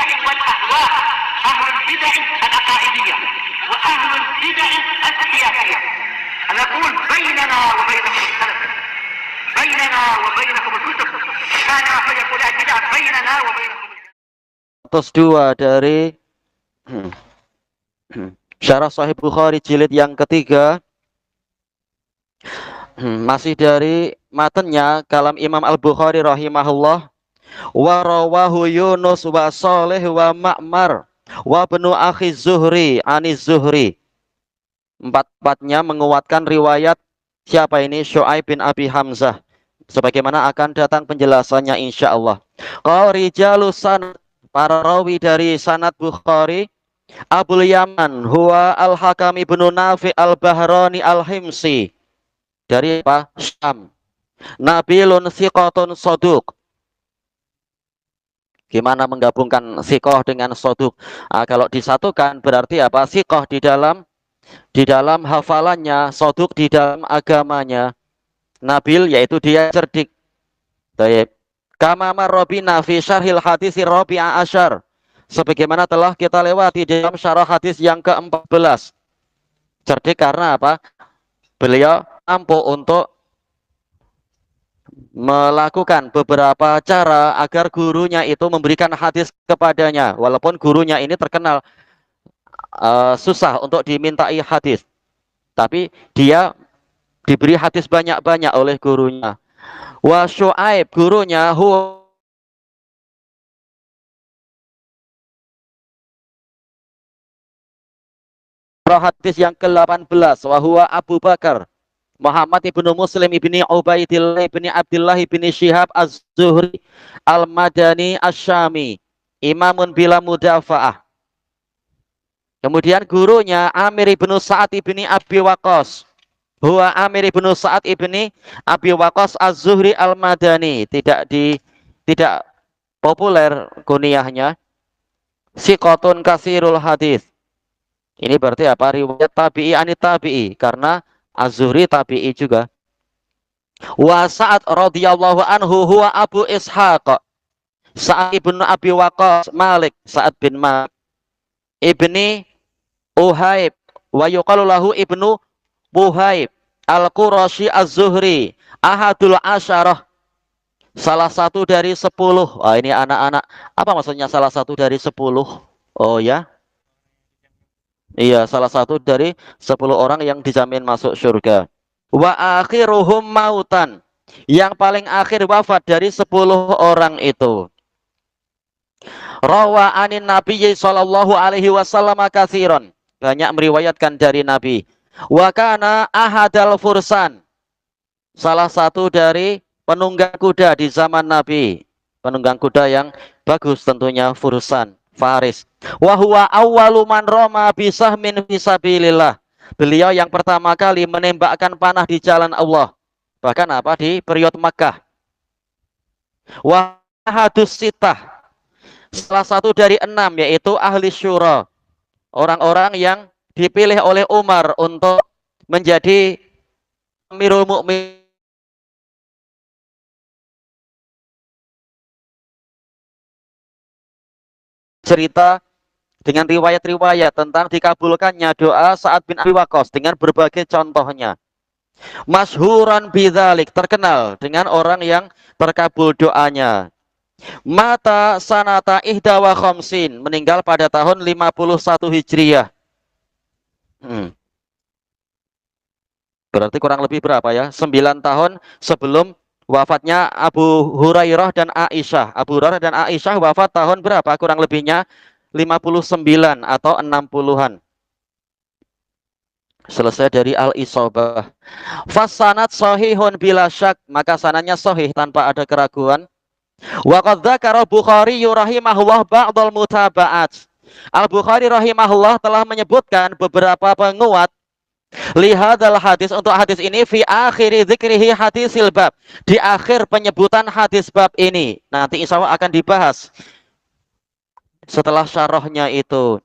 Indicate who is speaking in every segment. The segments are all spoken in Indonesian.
Speaker 1: البدع والأهواء، أهل البدع العقائدية وأهل البدع السياسية. نقول بيننا وبينكم السلف، بيننا وبينكم الكتب، كان فيقول البدع بيننا وبينكم.
Speaker 2: 102 dari Syarah Sahih Bukhari jilid yang ketiga. Masih dari matanya kalam Imam Al-Bukhari rahimahullah. Wa rawahu Yunus wa Salih wa Ma'mar wa benu akhi Zuhri anis Zuhri. Empat-empatnya menguatkan riwayat siapa ini? Syu'aib bin Abi Hamzah. Sebagaimana akan datang penjelasannya insyaallah. Qala rijalus sanad, para rawi dari sanad Bukhari, Abul Yaman huwa Al-Hakam ibnu Nafi Al-Bahrani Al-Himsi, dari apa? Syam. Nabilun thiqatun soduk. Gimana menggabungkan sikoh dengan soduk? Kalau disatukan berarti apa? Sikoh di dalam hafalannya, soduk di dalam agamanya. Nabil yaitu dia cerdik. Baik. Kama marrobina fi syarhil hadisi Rabi'a Asyar, sebagaimana telah kita lewati dalam syarah hadis yang ke-14. Cerdik karena apa? Beliau mampu untuk melakukan beberapa cara agar gurunya itu memberikan hadis kepadanya, walaupun gurunya ini terkenal susah untuk dimintai hadis, tapi dia diberi hadis banyak-banyak oleh gurunya. Wa Syu'aib, gurunya hadis yang ke-18, wa huwa Abu Bakar Muhammad ibnu Muslim ibni Ubaidillah ibni Abdullah ibni Syihab Az-Zuhri Al-Madani Asy-Syami, imamun bila mudafa'ah. Kemudian gurunya Amir ibnu Sa'ad ibni Abi Waqqas, huwa Amir ibnu Sa'ad ibni Abi Waqqas Az-Zuhri Al-Madani, tidak populer kunyahnya. Siqatun kasirul hadis. Ini berarti apa? Riwayat tabi'i anit tabi'i, karena Az-Zuhri tabi'i juga. Wa Sa'ad radhiyallahu anhu huwa Abu Ishaq Sa'ad ibnu Abi Waqqas Malik, Sa'ad bin Malik ibni Uhaib, wa yuqalu lahu ibnu Buhaib Al-Qurashi Az-Zuhri ahadul asyarah, salah satu dari 10. Ini anak-anak. Apa maksudnya salah satu dari 10? Oh ya, iya, salah satu dari 10 orang yang dijamin masuk surga. Wa akhiruhum mautan, yang paling akhir wafat dari 10 orang itu. Rawa anin Nabiyyi sallallahu alaihi wasallam katsiran, banyak meriwayatkan dari Nabi. Wa kana ahadal fursan, salah satu dari penunggang kuda di zaman Nabi. Penunggang kuda yang bagus tentunya, fursan, faris. Wa huwa awwalu man rama bisahmin fisabilillah, beliau yang pertama kali menembakkan panah di jalan Allah, bahkan apa, di periode Makkah. Wa hadus sitah, salah satu dari 6, yaitu ahli syura, orang-orang yang dipilih oleh Umar untuk menjadi Amirul Mukminin. Cerita dengan riwayat-riwayat tentang dikabulkannya doa Sa'ad bin Abi Waqqas dengan berbagai contohnya. Masyhuran bidzalik, terkenal dengan orang yang terkabul doanya. Mata sanata ihda wa khamsin, meninggal pada tahun 51 Hijriah. Berarti kurang lebih berapa ya? 9 tahun sebelum wafatnya Abu Hurairah dan Aisyah. Abu Hurairah dan Aisyah wafat tahun berapa? Kurang lebihnya 59 atau 60-an. Selesai dari Al-Isobah. Fasanat sahihun bila syak, maka sanadnya sahih tanpa ada keraguan. Wa qad dzakara Bukhari rahimahullah ba'dal mutaba'at. Al-Bukhari rahimahullah telah menyebutkan beberapa penguat lihadal hadis, untuk hadis ini, fi akhiri dzikrihi hadisil bab, di akhir penyebutan hadis bab ini. Nanti insya Allah akan dibahas setelah syarahnya itu.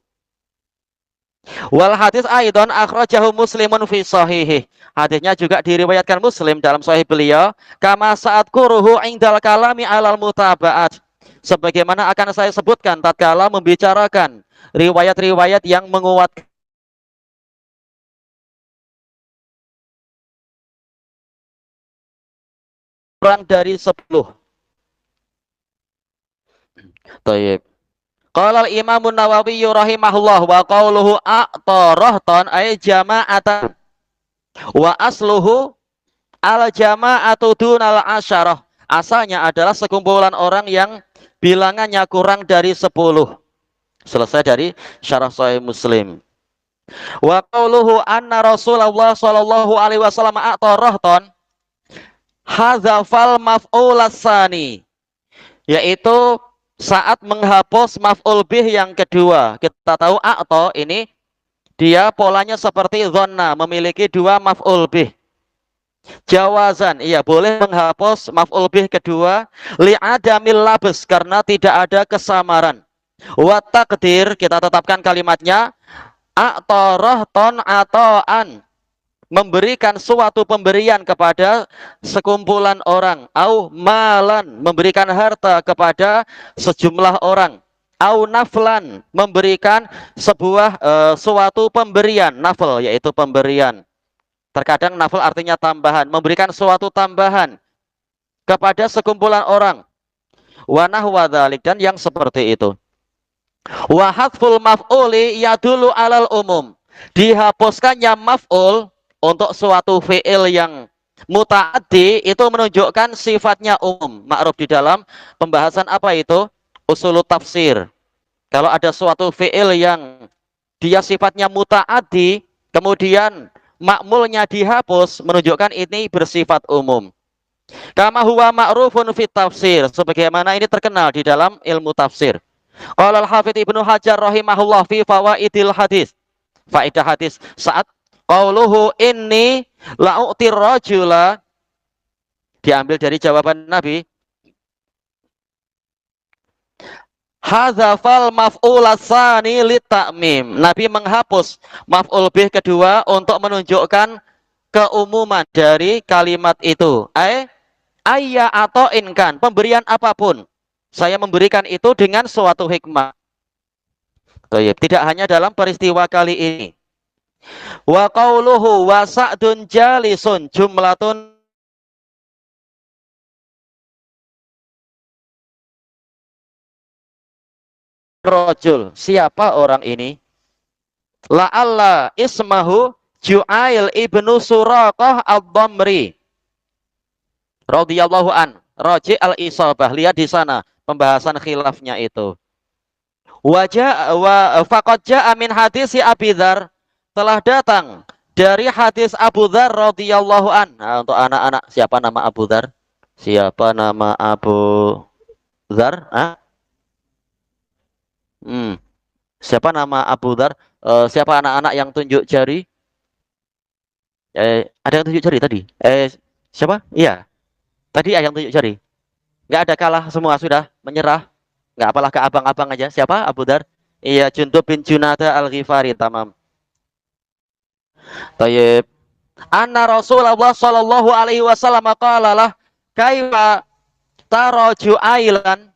Speaker 2: Wal hadis aidon akhrajahu Muslimun fi sahihi, hadisnya juga diriwayatkan Muslim dalam sahih beliau. Kama saat kuruhu indal kalami alal mutaba'at, sebagaimana akan saya sebutkan tatkala membicarakan riwayat-riwayat yang menguatkan kurang dari 10. Taib. Qala al-Imam An-Nawawi rahimahullah wa qauluhu a'tarahtan ay jama'atan wa asluhu al-jama'atu dunal asyarah. Asalnya adalah sekumpulan orang yang bilangannya kurang dari 10. Selesai dari syarah Sahih Muslim. Wa qauluhu anna Rasulullah sallallahu alaihi wasallam a'tarahtan hadzafal maf'ul tsani, yaitu saat menghapus maf'ul bih yang kedua. Kita tahu a'ta ini dia polanya seperti dhanna, memiliki dua maf'ul bih. Jawazan, iya boleh menghapus maf'ul bih kedua li'adamil labes, karena tidak ada kesamaran. Wa taqdir, kita tetapkan kalimatnya a'tarahton ata'an, memberikan suatu pemberian kepada sekumpulan orang, au malan, memberikan harta kepada sejumlah orang, au naflan, memberikan sebuah suatu pemberian, nafl yaitu pemberian. Terkadang nafl artinya tambahan, memberikan suatu tambahan kepada sekumpulan orang. Wa nahwa dzalik, dan yang seperti itu. Wa hadful maf'uli yadulu alal umum, dihapuskannya maf'ul untuk suatu fi'il yang muta'addi itu menunjukkan sifatnya umum. Ma'ruf di dalam pembahasan apa itu? Usulut tafsir. Kalau ada suatu fi'il yang dia sifatnya muta'addi, kemudian makmulnya dihapus, menunjukkan ini bersifat umum. Kama huwa ma'rufun fit tafsir, sebagaimana ini terkenal di dalam ilmu tafsir. Qala al-Hafidz Ibnu Hajar rahimahullah fi fawaidil hadis. Faedah hadis saat qauluhu inni la'u'tir rajula, diambil dari jawaban Nabi. Hadzafal maf'ul tsani litamim. Nabi menghapus maf'ul bih kedua untuk menunjukkan keumuman dari kalimat itu. Ayya atau inkan, pemberian apapun. Saya memberikan itu dengan suatu hikmah. Tidak hanya dalam peristiwa kali ini. Wa qauluhu wa sa'dun jalisun jumlatun rajul. Siapa orang ini? La'alla ismahu Ju'ail ibnu Suraqah ad-Damri radhiyallahu an. Raji al-Isabah, lihat di sana pembahasan khilafnya itu. Faqad ja'a min hadisi Abi Dzar, telah datang dari hadis Abu Dzar radhiyallahu an. Nah, untuk anak-anak, siapa nama Abu Dzar? Siapa nama Abu Dzar? Siapa nama Abu Dzar? Siapa anak-anak yang tunjuk jari? Ada yang tunjuk jari tadi? Siapa? Iya. Tadi yang tunjuk jari. Nggak ada, kalah semua, sudah menyerah. Nggak apalah, ke abang-abang aja. Siapa Abu Dzar? Iya, Jundub bin Junada al-Ghifari, tamam. Tayyib. Anna Rasulullah sallallahu alaihi wasallam qala lah kaifa tara Ju'ailan.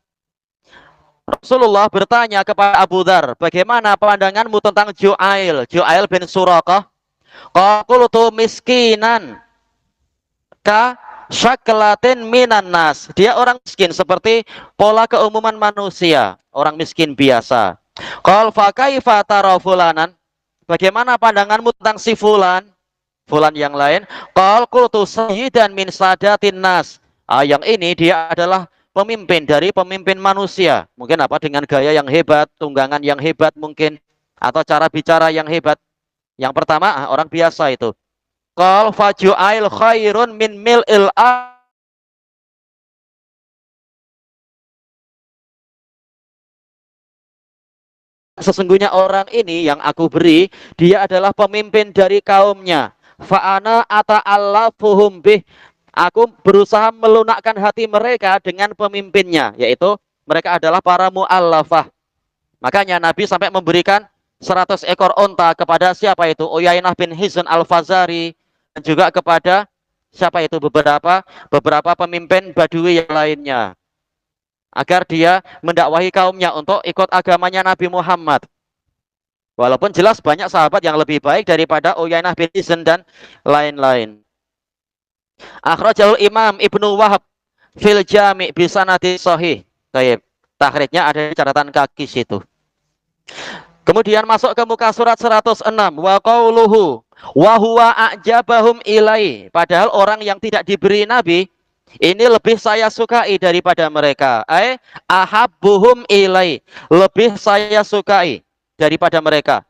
Speaker 2: Rasulullah bertanya kepada Abu Dzar, bagaimana pandanganmu tentang Ju'ail? Ju'ail bin Suraqah. Qultu miskinan ka syaklatin minan nas. Dia orang miskin seperti pola keumuman manusia, orang miskin biasa. Qal fa kaifa tara fulanan? Bagaimana pandanganmu tentang si fulan? Fulan yang lain. Qal qultu sayyidan min sadatin nas. Yang ini dia adalah pemimpin dari pemimpin manusia. Mungkin apa, dengan gaya yang hebat, tunggangan yang hebat mungkin, atau cara bicara yang hebat. Yang pertama, orang biasa itu. Qal faju'ail khairun min mil'il sesungguhnya orang ini yang aku beri, dia adalah pemimpin dari kaumnya. Fa'ana ata'allafuhum bih. Aku berusaha melunakkan hati mereka dengan pemimpinnya, yaitu mereka adalah para mu'allafah. Makanya Nabi sampai memberikan 100 ekor onta kepada siapa itu? Uyainah bin Hisn al-Fazari, dan juga kepada siapa itu? Beberapa pemimpin Badui yang lainnya. agar dia mendakwahi kaumnya untuk ikut agamanya Nabi Muhammad. Walaupun jelas banyak sahabat yang lebih baik daripada Uyainah bin Hisn dan lain-lain. Akhrajahul Imam Ibnu Wahab fil Jami' bi sanadin sahih. Baik. Takhrijnya ada di catatan kaki situ. Kemudian masuk ke muka surat 106. Wa qauluhu wa huwa a'jabahum ilai. Padahal orang yang tidak diberi nabi ini lebih saya sukai daripada mereka. Ahabbuhum ilai. Lebih saya sukai daripada mereka.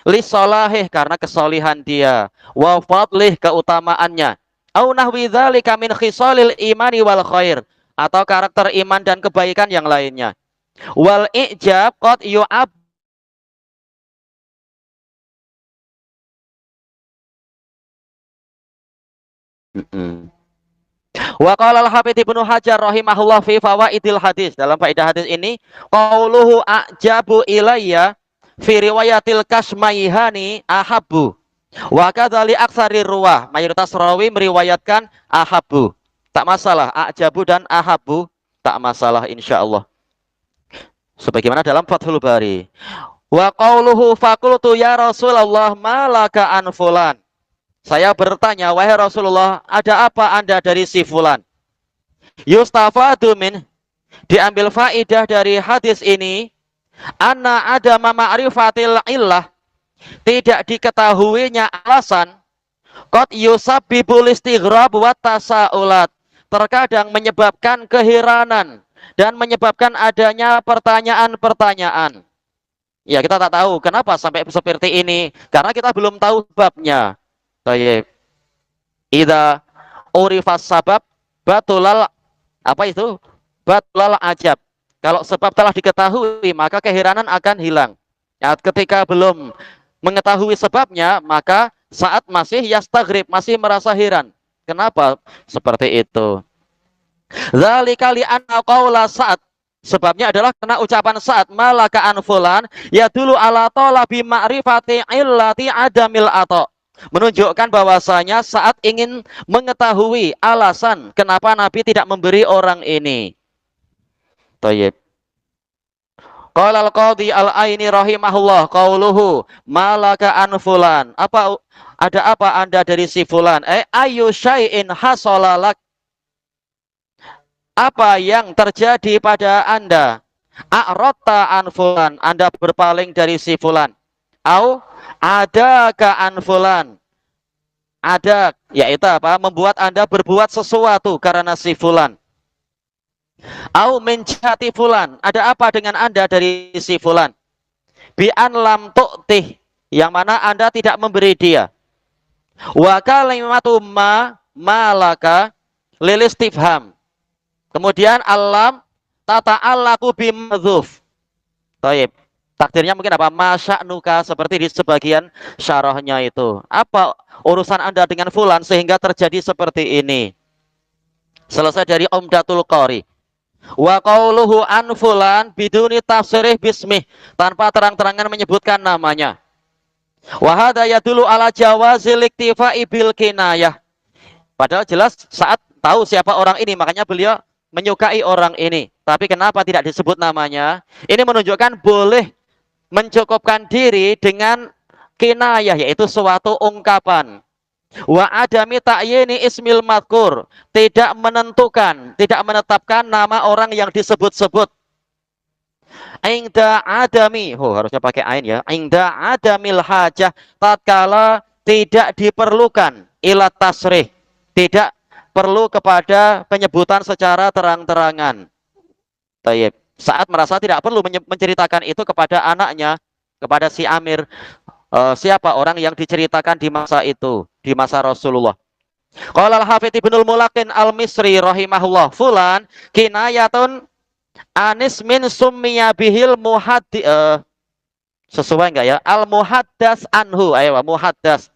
Speaker 2: Li solahih karena kesolihan dia. Wa fadlih keutamaannya. Au nahwi dzalika min khisalil imani wal khair. Atau karakter iman dan kebaikan yang lainnya. Wal i'jab qad yu'ab. Wa qala al-Hafidz Ibnu Hajar rahimahullah fi fawaidil hadis. Dalam faedah hadis ini, qauluhu a'jabu ilayya fi riwayatil Kasmaihani ahabbu. Wa kadzali aksari ruwah. Mayoritas rawi meriwayatkan ahabbu. Tak masalah, a'jabu dan ahabbu tak masalah insyaallah. Sebagaimana dalam Fathul Bari. Wa qauluhu faqultu ya Rasulullah malaka an fulan. Saya bertanya, wahai Rasulullah, ada apa Anda dari si fulan? Yustafadu min, diambil faidah dari hadis ini, anna ada ma'rifatil illah, tidak diketahuinya alasan, qad yusabbibul istighrab wa tasaulat, terkadang menyebabkan keheranan dan menyebabkan adanya pertanyaan-pertanyaan. Ya, kita tak tahu kenapa sampai seperti ini, karena kita belum tahu sebabnya. Baik. Idza urifas sabab batulal apa itu? Batulal ajab. Kalau sebab telah diketahui, maka keheranan akan hilang. Ya, ketika belum mengetahui sebabnya, maka saat masih yastaghrib, masih merasa heran. Kenapa seperti itu? Dzalika li anna qaula Sa'ad. Sebabnya adalah karena ucapan Sa'ad malaka an fulan yadulu ala talabi ma'rifati illati adamil ata. Menunjukkan bahwasanya saat ingin mengetahui alasan kenapa Nabi tidak memberi orang ini. Tayyib. Qala al-Qadhi al-Aini rahimahullah qauluhu malaka an fulan. Ada apa Anda dari si fulan? Ayu syai'in hasalalak. Apa yang terjadi pada Anda? A'rata an fulan. Anda berpaling dari si fulan. Au ada ke anfulan, ada yaitu apa? Membuat Anda berbuat sesuatu karena si fulan. Au menjati fulan, ada apa dengan Anda dari si fulan? Bi'an lam tu'tih, yang mana Anda tidak memberi dia. Wa kalimatu malaka lilistifham. Kemudian alam tata'allaku bimadzuf. Taib. Takdirnya mungkin apa? Masya'nuka, seperti di sebagian syarahnya itu. Apa urusan Anda dengan fulan sehingga terjadi seperti ini? Selesai dari Umdatul Qari. Wa qauluhu an fulan biduni tafsirih bismih, tanpa terang-terangan menyebutkan namanya. Wa hadza yadullu ala jawazil iktifa'i bil kinayah. Padahal jelas saat tahu siapa orang ini, makanya beliau menyukai orang ini. Tapi kenapa tidak disebut namanya? Ini menunjukkan boleh mencukupkan diri dengan kinayah, yaitu suatu ungkapan. Wa adami ta'yini ismil madkur, tidak menentukan, tidak menetapkan nama orang yang disebut-sebut. Ingda adami, harusnya pakai ain ya. Ingda adamil hajah, tatkala tidak diperlukan ila tasrih, tidak perlu kepada penyebutan secara terang-terangan. Tayyib. Saat merasa tidak perlu menceritakan itu kepada anaknya, kepada si Amir, siapa orang yang diceritakan di masa itu, di masa Rasulullah. Qala al-Hafidz Ibnul Mulaqin al-Misri rahimahullah, fulan kinayatun anis min summiya bihil muhaddi, sesuai enggak ya? Al-muhaddas anhu, ayo muhaddas.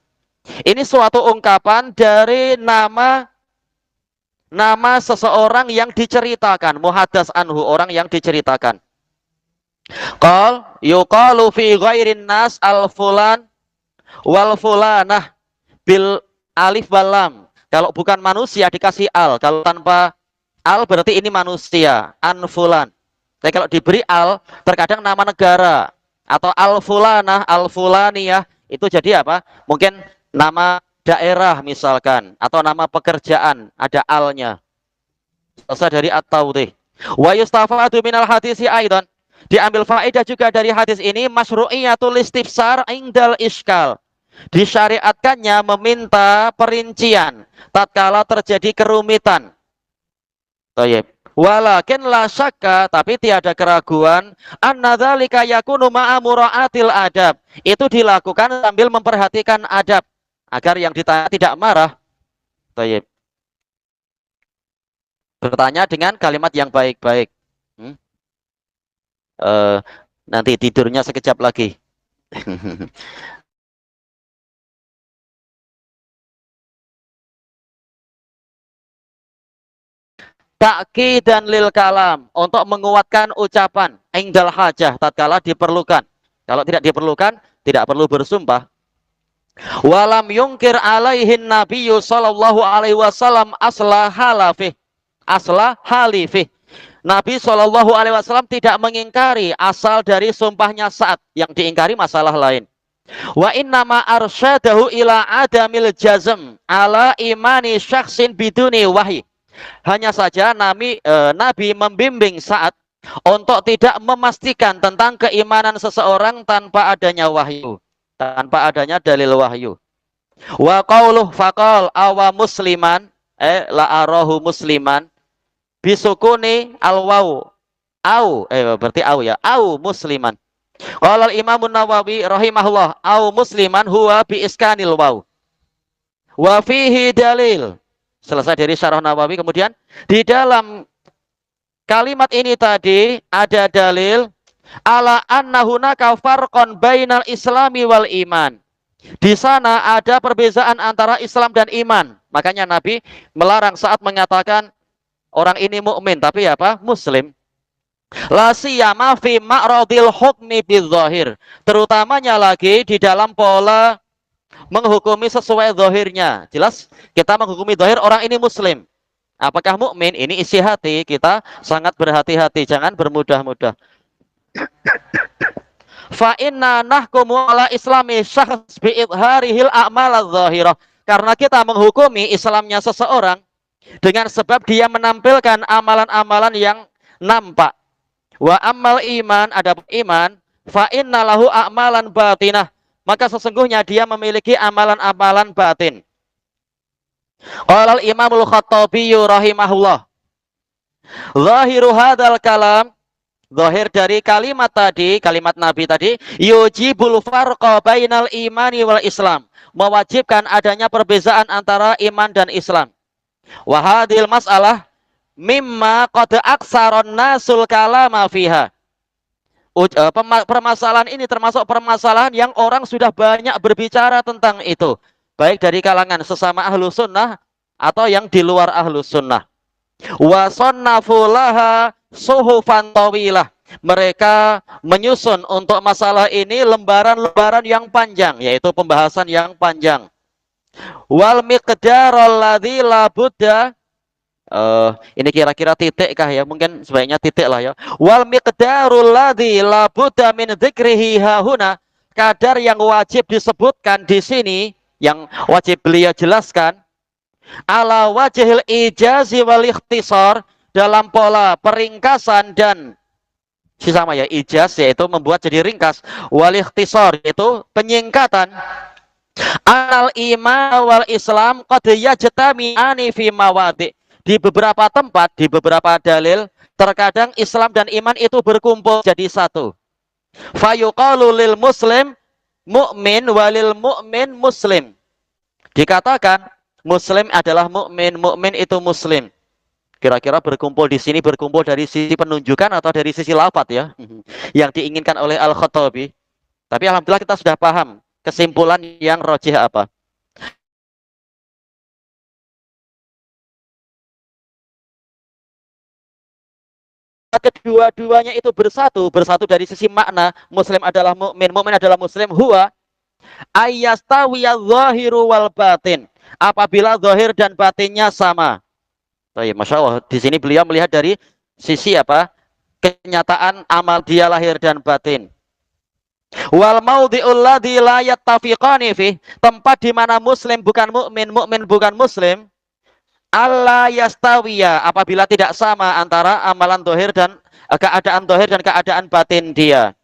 Speaker 2: Ini suatu ungkapan dari nama seseorang yang diceritakan, muhaddas anhu, orang yang diceritakan. Qal yuqalu fi ghairin nas al fulan wal fulanah bil alif wal lam. Kalau bukan manusia dikasih al, kalau tanpa Al berarti ini manusia, an fulan. Tapi kalau diberi al, terkadang nama negara atau al fulanah, al fulaniyah itu jadi apa? Mungkin nama daerah misalkan atau nama pekerjaan ada alnya. Selesai dari at-tawdih. Wa yustafadu minal hadisi aidan. Diambil faedah juga dari hadis ini masyru'iyatul istifsar indal iskal. Disyariatkannya meminta perincian tatkala terjadi kerumitan. Thayyib. Walakin la syakka, tapi tiada keraguan, anna dzalika yakunu ma'a mura'atil adab. Itu dilakukan sambil memperhatikan adab agar yang ditanya tidak marah. Thayyib. Bertanya dengan kalimat yang baik-baik. Hmm? Nanti tidurnya sekejap lagi. Ta'kidan lil kalam, untuk menguatkan ucapan indal hajah tatkala diperlukan. Kalau tidak diperlukan, tidak perlu bersumpah. Walam yungkir alaihin nabiyyu sallallahu alaihi wasallam asla halafih. Asla halifih. Nabi sallallahu alaihi wasallam tidak mengingkari asal dari sumpahnya saat, yang diingkari masalah lain. Wa innama arsyadahu ila adamil jazm ala imani syakhsin biduni wahyi. Hanya saja Nabi membimbing saat untuk tidak memastikan tentang keimanan seseorang tanpa adanya wahyu, tanpa adanya dalil wahyu. Wa qauluh faqal awa musliman la arahu musliman bisukuni alwaw au berarti au ya, au musliman. Qala al-Imam Nawawi rahimahullah au musliman huwa bi iskanil waw. Wa fihi dalil. Selesai dari syarah Nawawi, kemudian di dalam kalimat ini tadi ada dalil ala anna hunaka farqan bainal islami wal iman. Di sana ada perbedaan antara Islam dan iman. Makanya Nabi melarang saat mengatakan orang ini mukmin tapi apa? Muslim. La siyama fi ma'radil hukmi bidzahir. Terutamanya lagi di dalam pola menghukumi sesuai zahirnya. Jelas kita menghukumi zahir orang ini muslim. Apakah mukmin? Ini isi hati kita sangat berhati-hati, jangan bermudah-mudah. Fa inna nahkumu ala islami syakhs bi idharihil a'mal adh-dhahirah. Karena kita menghukumi Islamnya seseorang dengan sebab dia menampilkan amalan-amalan yang nampak. Wa ammal iman, adapun iman, fa inna lahu a'malan batinah. Maka sesungguhnya dia memiliki amalan-amalan batin. Qala al-Imamul Khattabi rahimahullah. Zahiru hadzal kalam, zahir dari kalimat tadi, kalimat Nabi tadi, yujibul farqa bainal imani wal Islam, mewajibkan adanya perbedaan antara iman dan Islam. Wa hadhil mas'alah mimma qad aksaron nasul kalama fiha. Permasalahan ini termasuk permasalahan yang orang sudah banyak berbicara tentang itu, baik dari kalangan sesama ahlu sunnah atau yang di luar ahlu sunnah. Wa sonnafulaha suhufan tawilah. Mereka menyusun untuk masalah ini lembaran-lembaran yang panjang, yaitu pembahasan yang panjang. Wal miqdarul ladzi la budda. Ini kira-kira titik kah ya? Mungkin sebaiknya titik lah ya. Wal miqdarul ladzi la budda min dzikrihi hahuna. Kadar yang wajib disebutkan di sini, yang wajib beliau jelaskan, ala wajhil ijazi wal ikhtisar, dalam pola peringkasan dan sama ya, ijaz yaitu membuat jadi ringkas, wal ikhtisar yaitu penyingkatan. Al iman wal Islam qad yajtami'ani fi mawadi'. Di beberapa tempat, di beberapa dalil, terkadang Islam dan iman itu berkumpul jadi satu. Fayuqalu lil muslim mu'min walil mu'min muslim. Dikatakan muslim adalah mukmin, mukmin itu muslim. Kira-kira berkumpul di sini, berkumpul dari sisi penunjukan atau dari sisi lafaz ya, yang diinginkan oleh Al-Khattabi. Tapi alhamdulillah kita sudah paham kesimpulan yang rajih apa. Kedua-duanya itu bersatu dari sisi makna. Muslim adalah mukmin, mukmin adalah muslim. Huwa ayyastawiya zahiru wal batin. Apabila zahir dan batinnya sama. Masya Allah. Di sini beliau melihat dari sisi apa? Kenyataan amal dia lahir dan batin. Wal maudhi'ul ladzi la yattafiqani fi, tempat di mana muslim bukan mukmin, mukmin bukan muslim, alla yastawiya, apabila tidak sama antara amalan zahir dan keadaan zahir dan keadaan batin dia.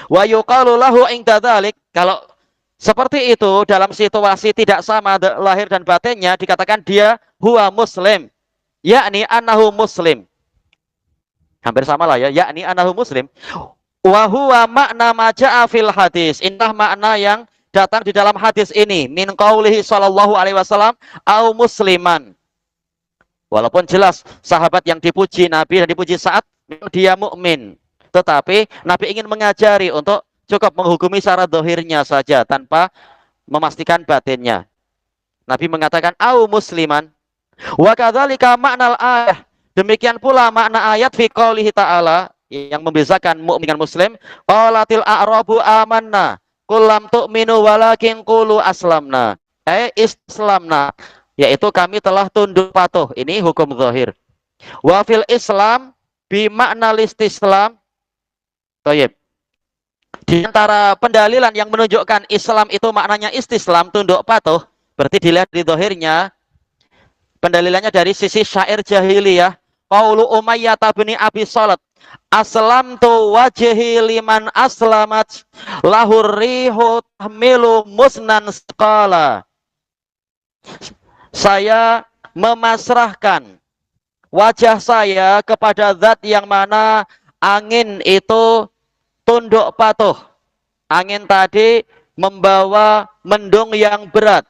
Speaker 2: Wa yuqalu lahu inda dzalik, kalau seperti itu dalam situasi tidak sama lahir dan batinnya dikatakan dia huwa muslim, yakni annahu muslim. Hampir sama lah ya, yakni annahu muslim. Wa huwa makna ma ja'a fil hadis. Inilah makna yang datang di dalam hadis ini. Min qaulihi sallallahu alaihi wasallam au musliman. Walaupun jelas sahabat yang dipuji Nabi dan dipuji saat dia mukmin, tetapi Nabi ingin mengajari untuk cukup menghukumi secara zahirnya saja tanpa memastikan batinnya. Nabi mengatakan au musliman. Wa kadzalika maknal ayah. Demikian pula makna ayat fi qaulihi ta'ala yang membezakan mukmin dengan muslim. Qalatil a'rabu amanna qul lam tu'minu walakin qulu aslamna. Islamna, yaitu kami telah tunduk patuh. Ini hukum zahir. Wa fil Islam bi makna listislam. Thayyib. Di antara pendalilan yang menunjukkan Islam itu maknanya istislam, tunduk patuh, berarti dilihat di zahirnya. Pendalilannya dari sisi syair jahiliyah. Qaulu Umayyah bin Abi Salat, aslamtu wajhi liman aslamat lahur rihu tahmilu musnan seqala. Saya memasrahkan wajah saya kepada zat yang mana angin itu tunduk patuh. Angin tadi membawa mendung yang berat.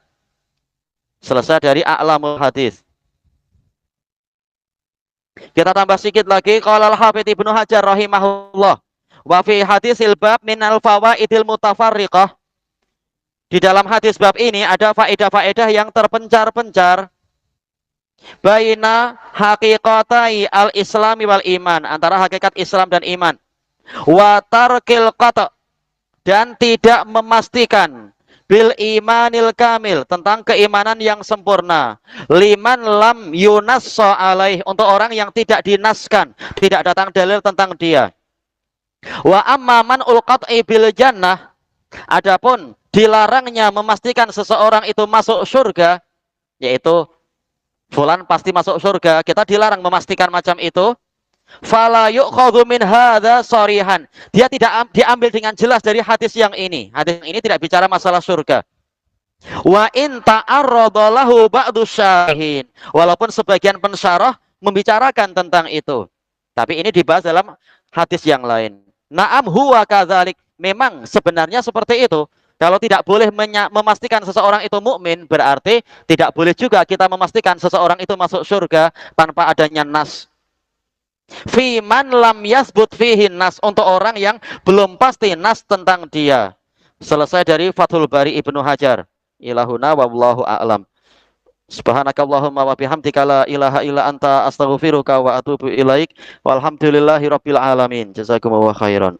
Speaker 2: Selesai dari a'lamul hadis. Kita tambah sedikit lagi. Qala al-Hafidz Ibnu Hajar rahimahullah. Wa fi hadisil bab min al-fawaidil mutafarriqah. Di dalam hadis bab ini ada faedah-faedah yang terpencar-pencar. Baina haqiqatai al-islami wal iman, antara hakikat Islam dan iman. Wa tarkil qata', dan tidak memastikan bil imanil kamil, tentang keimanan yang sempurna. Liman lam yunassa alaih, untuk orang yang tidak dinaskan, tidak datang dalil tentang dia. Wa amma man ulqat'i bil jannah, adapun dilarangnya memastikan seseorang itu masuk surga, yaitu fulan pasti masuk surga, kita dilarang memastikan macam itu. Fala yu'khadhu min hadza sharihan, dia tidak diambil dengan jelas dari hadis yang ini. Hadis ini tidak bicara masalah surga. Wa in ta'arrada lahu ba'du syarihin, walaupun sebagian pensyarah membicarakan tentang itu, tapi ini dibahas dalam hadis yang lain. Na'am huwa kadzalik, memang sebenarnya seperti itu. Kalau tidak boleh memastikan seseorang itu mukmin, berarti tidak boleh juga kita memastikan seseorang itu masuk surga tanpa adanya nas. Fi man lam yasbut fihi nas, untuk orang yang belum pasti nas tentang dia. Selesai dari Fathul Bari Ibnu Hajar. Ilahuna wallahu a'lam. Subhanakallahumma wa bihamdika la ilaha illa anta astaghfiruka wa atubu ilaik. Walhamdulillahi rabbil alamin. Jazakumullahu khairan.